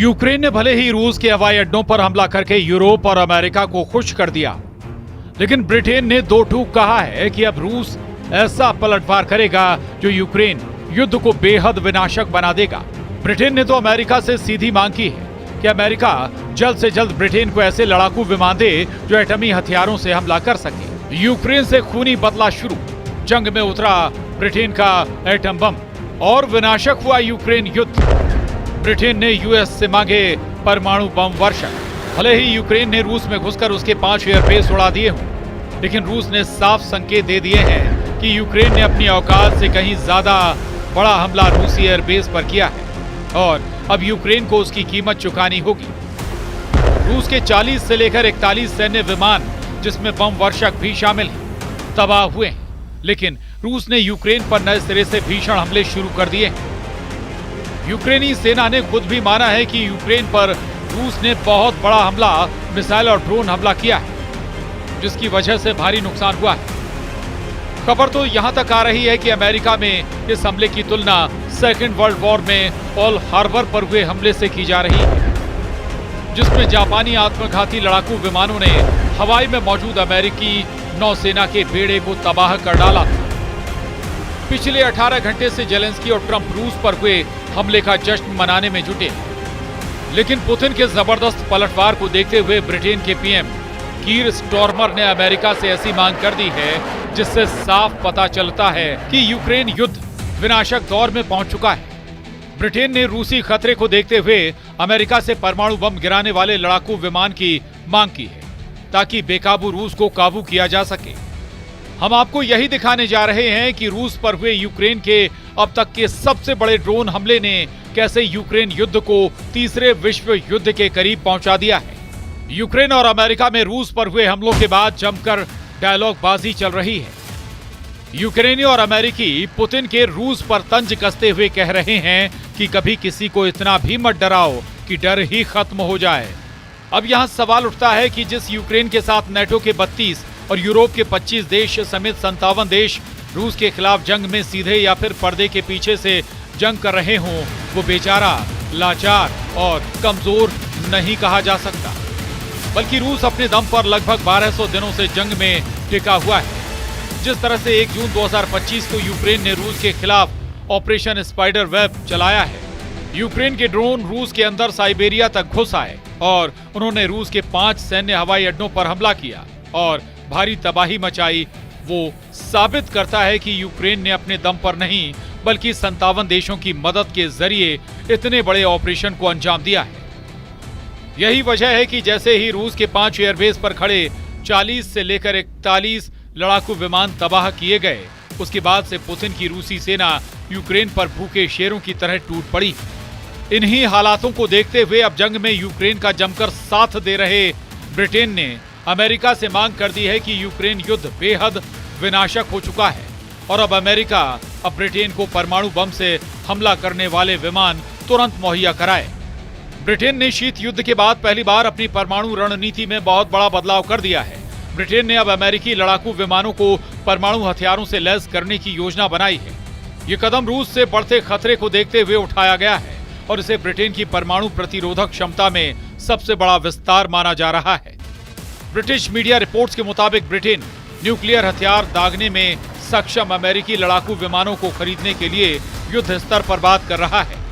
Ukraine ने भले ही रूस के हवाई अड्डों पर हमला करके यूरोप और अमेरिका को खुश कर दिया, लेकिन ब्रिटेन ने दो टूक कहा है कि अब रूस ऐसा पलटवार करेगा जो यूक्रेन युद्ध को बेहद विनाशक बना देगा। ब्रिटेन ने तो अमेरिका से सीधी मांग की है कि अमेरिका जल्द से जल्द ब्रिटेन को ऐसे लड़ाकू विमान दे जो एटमी हथियारों से हमला कर सके। यूक्रेन से खूनी बदला शुरू, जंग में उतरा ब्रिटेन का एटम बम और विनाशक हुआ यूक्रेन युद्ध। ब्रिटेन ने यूएस से मांगे परमाणु बम वर्षक। भले ही यूक्रेन ने रूस में घुसकर उसके 5 एयरबेस उड़ा दिए हों, लेकिन रूस ने साफ संकेत दे दिए हैं कि यूक्रेन ने अपनी औकात से कहीं ज्यादा बड़ा हमला रूसी एयरबेस पर किया है और अब यूक्रेन को उसकी कीमत चुकानी होगी। रूस के 40 से लेकर 41 सैन्य विमान, जिसमें बम वर्षक भी शामिल हैं, तबाह हुए हैं, लेकिन रूस ने यूक्रेन पर नए सिरे से भीषण हमले शुरू कर दिए हैं। यूक्रेनी सेना ने खुद भी माना है कि यूक्रेन पर रूस ने बहुत बड़ा हमला, मिसाइल और ड्रोन हमला किया है, जिसकी वजह से भारी नुकसान हुआ है। खबर तो यहां तक आ रही है कि अमेरिका में इस हमले की तुलना सेकेंड वर्ल्ड वॉर में पर्ल हार्बर पर हुए हमले से की जा रही है, जिसमें जापानी आत्मघाती लड़ाकू विमानों ने हवाई में मौजूद अमेरिकी नौसेना के बेड़े को तबाह कर डाला। पिछले 18 घंटे से जेलेंस्की और ट्रंप रूस पर हुए हमले का जश्न मनाने में जुटे, लेकिन पुतिन के जबरदस्त पलटवार को देखते हुए ब्रिटेन के पीएम कीर स्टॉर्मर ने अमेरिका से ऐसी मांग कर दी है जिससे साफ पता चलता है कि यूक्रेन युद्ध विनाशक दौर में पहुंच चुका है। ब्रिटेन ने रूसी खतरे को देखते हुए अमेरिका से परमाणु बम गिराने वाले लड़ाकू विमान की मांग की है, ताकि बेकाबू रूस को काबू किया जा सके। हम आपको यही दिखाने जा रहे हैं कि रूस पर हुए यूक्रेन के अब तक के सबसे बड़े ड्रोन हमले ने कैसे यूक्रेन युद्ध को तीसरे विश्व युद्ध के करीब पहुंचा दिया है। यूक्रेन और अमेरिका में रूस पर हुए हमलों के बाद जमकर डायलॉग बाजी चल रही है। यूक्रेनी और अमेरिकी पुतिन के रूस पर तंज कसते हुए कह रहे हैं कि कभी किसी को इतना भी मत डराओ कि डर ही खत्म हो जाए। अब यहां सवाल उठता है कि जिस यूक्रेन के साथ नेटो के 32 और यूरोप के 25 देश समेत 57 देश रूस के खिलाफ जंग में सीधे या फिर पर्दे के पीछे से जंग कर रहे हों, वो बेचारा, लाचार और कमजोर नहीं कहा जा सकता, बल्कि रूस अपने दम पर लगभग 1200 दिनों से जंग में टिका हुआ है। जिस तरह से 1 जून 2025 को यूक्रेन ने रूस के खिलाफ ऑपरेशन स्पाइडर वेब चलाया है, यूक्रेन के ड्रोन रूस के अंदर साइबेरिया तक घुस आए और उन्होंने रूस के 5 सैन्य हवाई अड्डों पर हमला किया और भारी तबाही मचाई, वो साबित करता है कि यूक्रेन ने अपने दम पर नहीं बल्कि 57 देशों की मदद के जरिए इतने बड़े ऑपरेशन को अंजाम दिया है। यही वजह है कि जैसे ही रूस के 5 एयरबेस पर खड़े 40 से लेकर 41 लड़ाकू विमान तबाह किए गए, उसके बाद से पुतिन की रूसी सेना यूक्रेन पर भूखे शेरों की तरह टूट पड़ी। इन्हीं हालातों को देखते हुए अब जंग में यूक्रेन का जमकर साथ दे रहे ब्रिटेन ने अमेरिका से मांग कर दी है कि यूक्रेन युद्ध बेहद विनाशक हो चुका है और अब अमेरिका अब ब्रिटेन को परमाणु बम से हमला करने वाले विमान तुरंत मुहैया कराए। ब्रिटेन ने शीत युद्ध के बाद पहली बार अपनी परमाणु रणनीति में बहुत बड़ा बदलाव कर दिया है। ब्रिटेन ने अब अमेरिकी लड़ाकू विमानों को परमाणु हथियारों से लैस करने की योजना बनाई है। ये कदम रूस से बढ़ते खतरे को देखते हुए उठाया गया है और इसे ब्रिटेन की परमाणु प्रतिरोधक क्षमता में सबसे बड़ा विस्तार माना जा रहा है। ब्रिटिश मीडिया रिपोर्ट्स के मुताबिक ब्रिटेन न्यूक्लियर हथियार दागने में सक्षम अमेरिकी लड़ाकू विमानों को खरीदने के लिए युद्ध स्तर पर बात कर रहा है।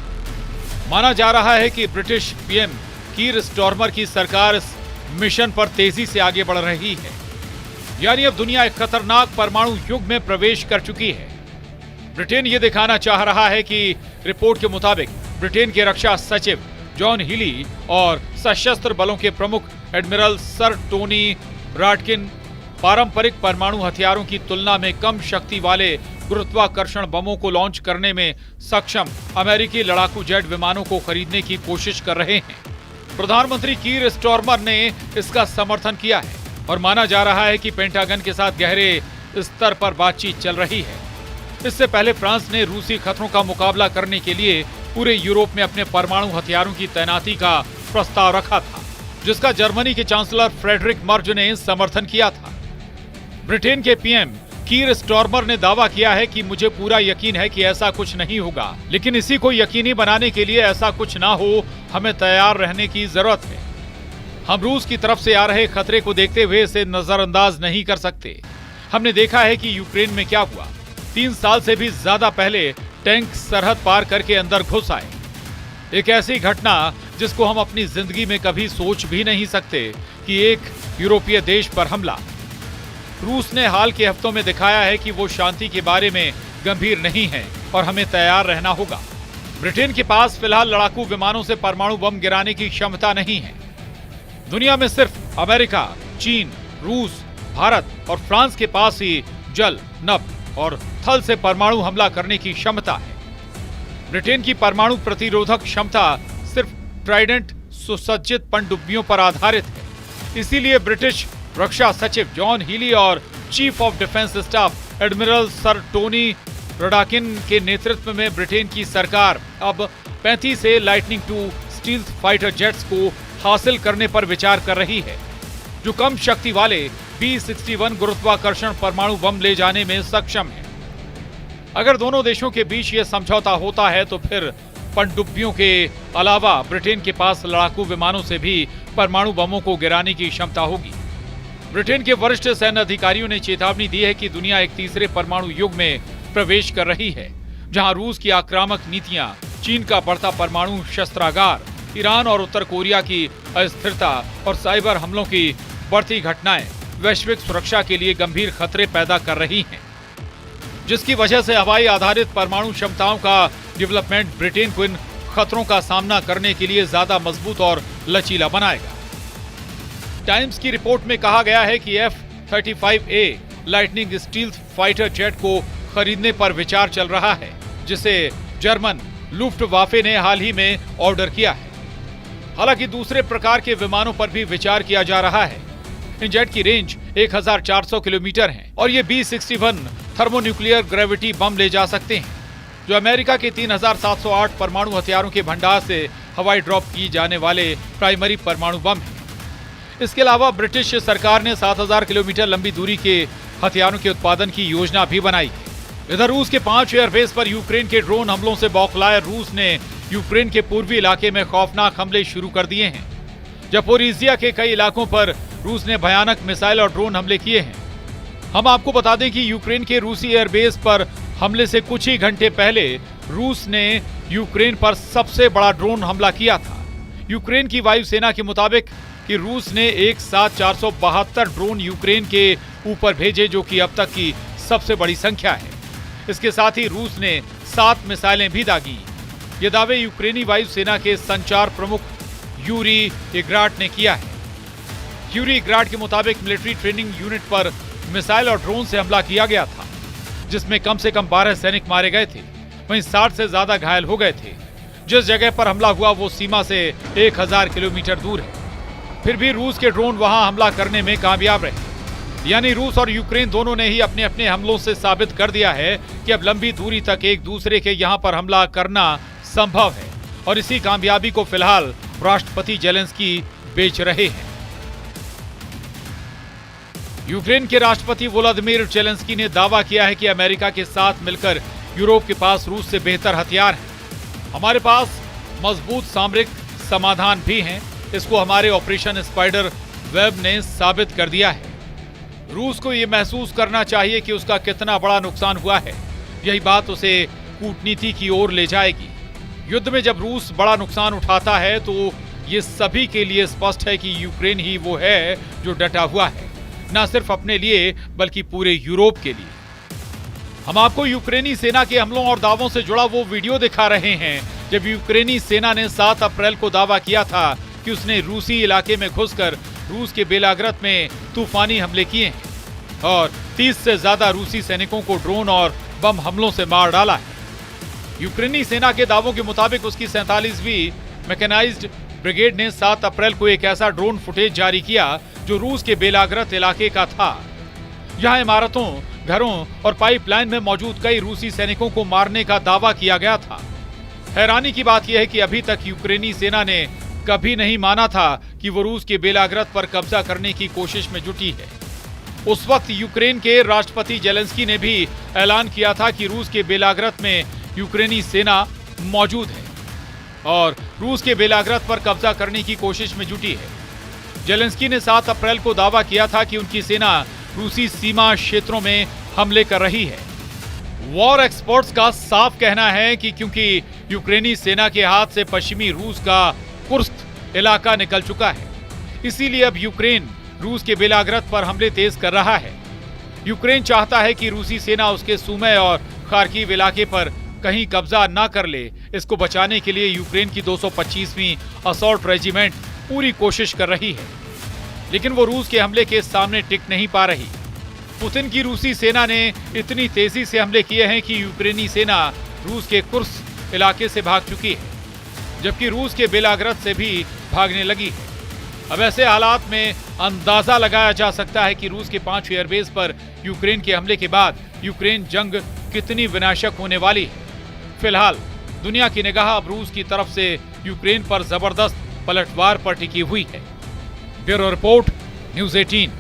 माना जा रहा है कि ब्रिटिश पीएम कीर स्टॉर्मर की सरकार इस मिशन पर तेजी से आगे बढ़ रही है, यानी अब दुनिया एक खतरनाक परमाणु युग में प्रवेश कर चुकी है। ब्रिटेन ये दिखाना चाह रहा है कि रिपोर्ट के मुताबिक ब्रिटेन के रक्षा सचिव जॉन हीली और सशस्त्र बलों के प्रमुख एडमिरल सर टोनी राटकिन पारंपरिक परमाणु हथियारों की तुलना में कम शक्ति वाले गुरुत्वाकर्षण बमों को लॉन्च करने में सक्षम अमेरिकी लड़ाकू जेट विमानों को खरीदने की कोशिश कर रहे हैं। प्रधानमंत्री कीर स्टॉर्मर ने इसका समर्थन किया है और माना जा रहा है कि पेंटागन के साथ गहरे स्तर पर बातचीत चल रही है। इससे पहले फ्रांस ने रूसी खतरों का मुकाबला करने के लिए पूरे यूरोप में अपने परमाणु हथियारों की तैनाती का प्रस्ताव रखा था, जिसका जर्मनी के चांसलर फ्रेडरिक मर्ज ने समर्थन किया था। ब्रिटेन के पीएम कीर स्टॉर्मर ने दावा किया है कि मुझे पूरा यकीन है कि ऐसा कुछ नहीं होगा, लेकिन इसी को यकीनी बनाने के लिए ऐसा कुछ ना हो, हमें तैयार रहने की जरूरत है। हम रूस की तरफ से आ रहे खतरे को देखते हुए इसे नजरअंदाज नहीं कर सकते। हमने देखा है कि यूक्रेन में क्या हुआ। 3 साल से भी ज्यादा पहले टैंक सरहद पार करके अंदर घुस आए। एक ऐसी घटना जिसको हम अपनी जिंदगी में कभी सोच भी नहीं सकते कि एक यूरोपीय देश पर हमला। रूस ने हाल के हफ्तों में दिखाया है कि वो शांति के बारे में गंभीर नहीं है और हमें तैयार रहना होगा। ब्रिटेन के पास फिलहाल लड़ाकू विमानों से परमाणु बम गिराने की क्षमता नहीं है। दुनिया में सिर्फ अमेरिका, चीन, रूस, भारत और फ्रांस के पास ही जल, नभ और थल से परमाणु हमला करने की क्षमता है। ब्रिटेन की परमाणु प्रतिरोधक क्षमता सिर्फ ट्राइडेंट सुसज्जित पनडुब्बियों पर आधारित है। इसीलिए ब्रिटिश रक्षा सचिव जॉन हीली और chief of defence staff admiral sir Tony Radakin के नेतृत्व में ब्रिटेन की सरकार अब 35 से लाइटनिंग 2 स्टील्थ फाइटर जेट्स को हासिल करने पर विचार कर रही है, जो कम शक्ति वाले B-61 गुरुत्वाकर्षण परमाणु बम ले जाने में सक्षम है। अगर दोनों देशों के बीच यह समझौता होता है तो फिर पनडुब्बियों के अलावा ब्रिटेन के पास लड़ाकू विमानों से भी परमाणु बमों को गिराने की क्षमता होगी। ब्रिटेन के वरिष्ठ सैन्य अधिकारियों ने चेतावनी दी है कि दुनिया एक तीसरे परमाणु युग में प्रवेश कर रही है, जहां रूस की आक्रामक नीतियां, चीन का बढ़ता परमाणु शस्त्रागार, ईरान और उत्तर कोरिया की अस्थिरता और साइबर हमलों की बढ़ती घटनाएं वैश्विक सुरक्षा के लिए गंभीर खतरे पैदा कर रही हैं, जिसकी वजह से हवाई आधारित परमाणु क्षमताओं का डेवलपमेंट ब्रिटेन को इन खतरों का सामना करने के लिए ज्यादा मजबूत और लचीला बनाएगा। टाइम्स की रिपोर्ट में कहा गया है कि F-35A lightning stealth fighter jet को खरीदने पर विचार चल रहा है, जिसे जर्मन लुफ्टवाफे ने हाल ही में ऑर्डर किया है। हालांकि दूसरे प्रकार के विमानों पर भी विचार किया जा रहा है। इन जेट की रेंज 1400 किलोमीटर है और ये B-61 थर्मोन्यूक्लियर ग्रेविटी बम ले जा सकते हैं, जो अमेरिका के 3708 परमाणु हथियारों के भंडार से हवाई ड्रॉप की जाने वाले प्राइमरी परमाणु बम है। इसके अलावा ब्रिटिश सरकार ने 7000 किलोमीटर लंबी दूरी के हथियारों के उत्पादन की योजना भी बनाई है। इधर रूस के 5 एयरबेस पर यूक्रेन के ड्रोन हमलों से बौखलाए रूस ने यूक्रेन के पूर्वी इलाके में खौफनाक हमले शुरू कर दिए हैं। ज़पोरिज़िया के कई इलाकों पर रूस ने भयानक मिसाइल और ड्रोन हमले किए हैं। हम आपको बता दें कि यूक्रेन के रूसी एयरबेस पर हमले से कुछ ही घंटे पहले रूस ने यूक्रेन पर सबसे बड़ा ड्रोन हमला किया था। यूक्रेन की वायुसेना के मुताबिक कि रूस ने एक साथ 472 ड्रोन यूक्रेन के ऊपर भेजे, जो कि अब तक की सबसे बड़ी संख्या है। इसके साथ ही रूस ने 7 मिसाइलें भी दागी। ये दावे यूक्रेनी वायुसेना के संचार प्रमुख यूरी इग्राट ने किया है। यूरी इग्राट के मुताबिक मिलिट्री ट्रेनिंग यूनिट पर मिसाइल और ड्रोन से हमला किया गया था, जिसमें कम से कम 12 सैनिक मारे गए थे, वहीं 60 से ज्यादा घायल हो गए थे। जिस जगह पर हमला हुआ वो सीमा से 1000 किलोमीटर दूर है। फिर भी रूस के ड्रोन वहां हमला करने में कामयाब रहे। यानी रूस और यूक्रेन दोनों ने ही अपने अपने हमलों से साबित कर दिया है कि अब लंबी दूरी तक एक दूसरे के यहां पर हमला करना संभव है, और इसी कामयाबी को फिलहाल राष्ट्रपति जेलेंस्की बेच रहे हैं। यूक्रेन के राष्ट्रपति वोलोदिमीर जेलेंस्की ने दावा किया है कि अमेरिका के साथ मिलकर यूरोप के पास रूस से बेहतर हथियार हैं। हमारे पास मजबूत सामरिक समाधान भी हैं। इसको हमारे ऑपरेशन स्पाइडर वेब ने साबित कर दिया है। रूस को यह महसूस करना चाहिए कि उसका कितना बड़ा नुकसान हुआ है। यही बात उसे कूटनीति की ओर ले जाएगी। युद्ध में जब रूस बड़ा नुकसान उठाता है तो ये सभी के लिए स्पष्ट है कि यूक्रेन ही वो है जो डटा हुआ है, न सिर्फ अपने लिए बल्कि पूरे यूरोप के लिए। हम आपको यूक्रेनी सेना के हमलों और दावों से जुड़ा वो वीडियो दिखा रहे हैं जब यूक्रेनी सेना ने 7 अप्रैल को दावा किया था कि उसने रूसी इलाके में घुसकर रूस के बेलाग्रद में तूफानी हमले किए हैं और 30 से ज्यादा रूसी सैनिकों को ड्रोन और बम हमलों से मार डाला है। यूक्रेनी सेना के दावों के मुताबिक उसकी 47वीं मैकेनाइज्ड ब्रिगेड ने 7 अप्रैल को एक ऐसा ड्रोन फुटेज जारी किया जो रूस के बेलाग्रद इलाके का था। यहां इमारतों, घरों और पाइपलाइन में मौजूद कई रूसी सैनिकों को मारने का दावा किया गया था। हैरानी की बात यह है कि अभी तक यूक्रेनी सेना ने कभी नहीं माना था कि वो रूस के बेलाग्रद पर कब्जा करने की कोशिश में जुटी है। उस वक्त यूक्रेन के राष्ट्रपति जेलेंस्की ने भी ऐलान किया था कि रूस के बेलाग्रद में यूक्रेनी सेना मौजूद है और रूस के बेलाग्रद पर कब्जा करने की कोशिश में जुटी है। जेलेंस्की ने 7 अप्रैल को दावा किया था कि उनकी सेना रूसी सीमा क्षेत्रों में हमले कर रही है। वॉर एक्सपर्ट्स का साफ कहना है कि क्योंकि यूक्रेनी सेना के हाथ से पश्चिमी रूस का कुर्स्क इलाका निकल चुका है, इसीलिए अब यूक्रेन रूस के बेलाग्रद पर हमले तेज कर रहा है। यूक्रेन चाहता है कि रूसी सेना उसके सुमे और खार्किव इलाके पर कहीं कब्जा ना कर ले। इसको बचाने के लिए यूक्रेन की 225वीं असॉल्ट रेजिमेंट पूरी कोशिश कर रही है, लेकिन वो रूस के हमले के सामने टिक नहीं पा रही। पुतिन की रूसी सेना ने इतनी तेजी से हमले किए हैं कि यूक्रेनी सेना रूस के कुर्स्क इलाके से भाग चुकी है, जबकि रूस के बेलाग्रद से भी भागने लगी है। अब ऐसे हालात में अंदाजा लगाया जा सकता है कि रूस के 5 एयरबेस पर यूक्रेन के हमले के बाद यूक्रेन जंग कितनी विनाशक होने वाली है। फिलहाल दुनिया की निगाह अब रूस की तरफ से यूक्रेन पर जबरदस्त पलटवार पर टिकी हुई है। Bureau report, news 18।